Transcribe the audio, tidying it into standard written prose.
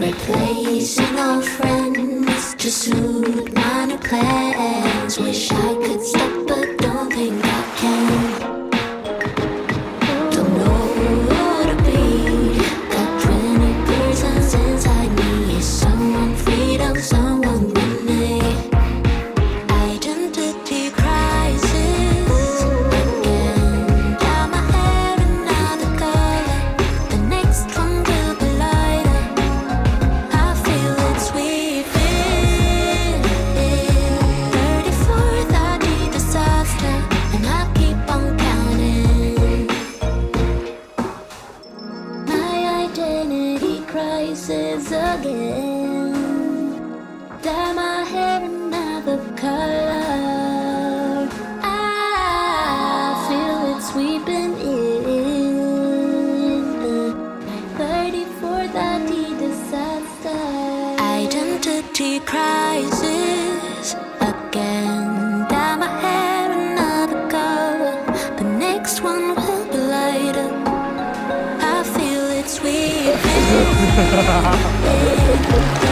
Replacing old friends to suit minor plans. Wish I could stop, but don't think I can. Don't know who to be. Got 20 persons inside me. Is someone freedom, someone winning? Identity crisis again. Dye my hair another color. The next one will be lighter. I feel it sweeping. 34th, I need disaster, and I keep on counting. My identity crisis again. Dye my hair another color. I feel it sweeping in. 34th, I need disaster. Identity crisis again. Dye my hair another color. The next one will be lighter. I feel it sweeping in.